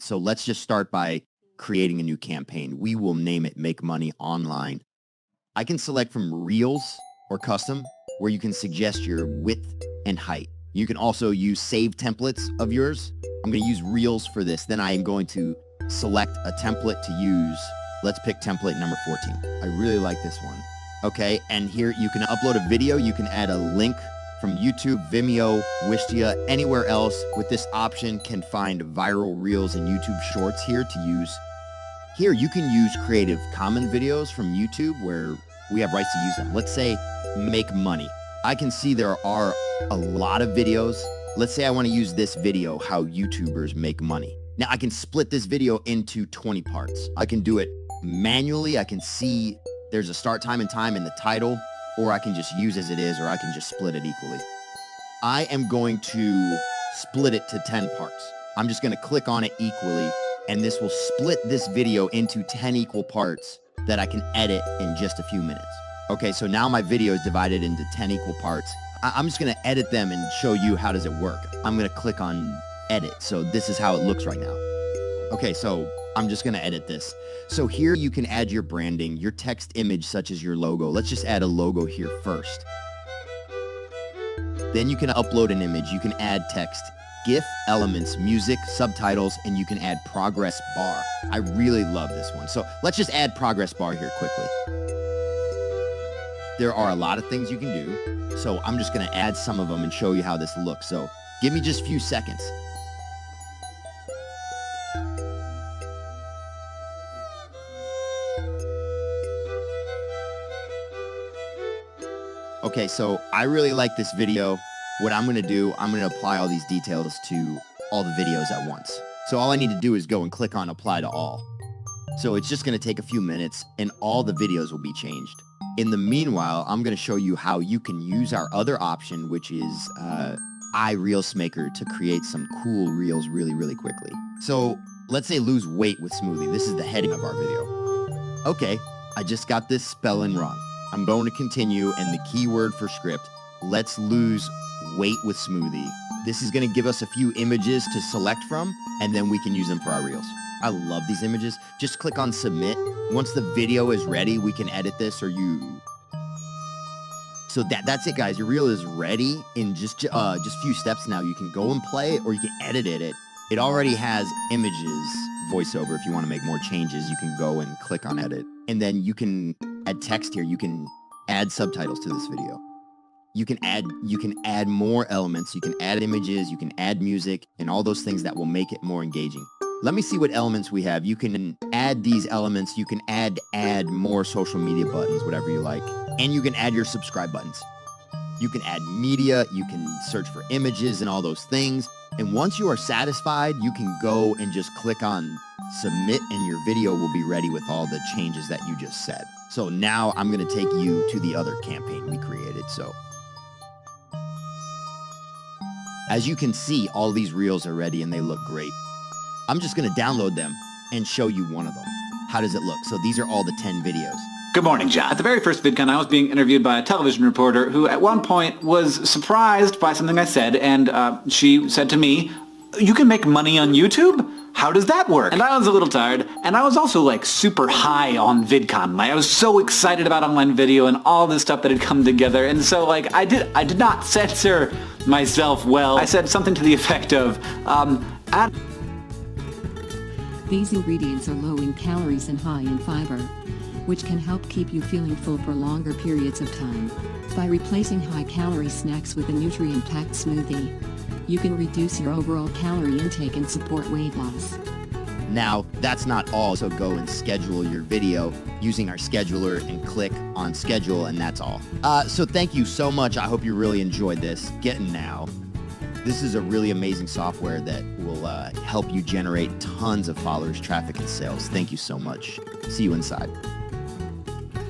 So let's just start by creating a new campaign. We will name it Make Money Online. I can select from Reels or Custom, where you can suggest your width and height. You can also use save templates of yours. I'm going to use Reels for this. Then I am going to select a template to use. Let's pick template number 14. I really like this one. Okay, and here you can upload a video. You can add a link from YouTube, Vimeo, Wistia, anywhere else. With this option, can find viral Reels and YouTube Shorts here to use. Here, you can use Creative Commons videos from YouTube where we have rights to use them. Let's say make money. I can see there are a lot of videos. Let's say I want to use this video, how YouTubers make money. Now I can split this video into 20 parts. I can do it manually. I can see there's a start time and time in the title, or I can just use as it is, or I can just split it equally. I am going to split it to 10 parts. I'm just going to click on it equally, and this will split this video into 10 equal parts that I can edit in just a few minutes. Okay, so now my video is divided into 10 equal parts. I'm just going to edit them and show you how does it work. I'm going to click on edit. So this is how it looks right now. Okay, so I'm just going to edit this. So here you can add your branding, your text image such as your logo. Let's just add a logo here first. Then you can upload an image. You can add text, GIF, elements, music, subtitles, and you can add progress bar. I really love this one. So let's just add progress bar here quickly. There are a lot of things you can do. So I'm just going to add some of them and show you how this looks. So give me just a few seconds. Okay, so I really like this video. What I'm going to do, I'm going to apply all these details to all the videos at once. So all I need to do is go and click on apply to all. So it's just going to take a few minutes and all the videos will be changed. In the meanwhile, I'm going to show you how you can use our other option, which is iReelsmaker, to create some cool reels really, really quickly. So let's say lose weight with smoothie. This is the heading of our video. Okay, I just got this spelling wrong. I'm going to continue, and the keyword for script, let's lose weight with smoothie. This is going to give us a few images to select from, and then we can use them for our reels. I love these images. Just click on submit. Once the video is ready, we can edit this or you. So that's it, guys. Your reel is ready in just few steps now. You can go and play it or you can edit it. It already has images, voiceover. If you want to make more changes, you can go and click on edit. And then you can add text here. You can add subtitles to this video. You can add more elements. You can add images, you can add music, and all those things that will make it more engaging. Let me see what elements we have. You can add these elements. You can add more social media buttons, whatever you like. And you can add your subscribe buttons. You can add media. You can search for images and all those things. And once you are satisfied, you can go and just click on submit and your video will be ready with all the changes that you just said. So now I'm going to take you to the other campaign we created. So as you can see, all these reels are ready and they look great. I'm just going to download them and show you one of them. How does it look? So these are all the 10 videos. Good morning, John. At the very first VidCon, I was being interviewed by a television reporter who at one point was surprised by something I said, and she said to me, "You can make money on YouTube? How does that work?" And I was a little tired, and I was also like super high on VidCon. Like I was so excited about online video and all this stuff that had come together, and so like I did not censor myself well. I said something to the effect of, These ingredients are low in calories and high in fiber, which can help keep you feeling full for longer periods of time. By replacing high-calorie snacks with a nutrient-packed smoothie, you can reduce your overall calorie intake and support weight loss. Now, that's not all, so go and schedule your video using our scheduler and click on schedule, and that's all. So thank you so much. I hope you really enjoyed this. Get Now. This is a really amazing software that will help you generate tons of followers, traffic, and sales. Thank you so much. See you inside.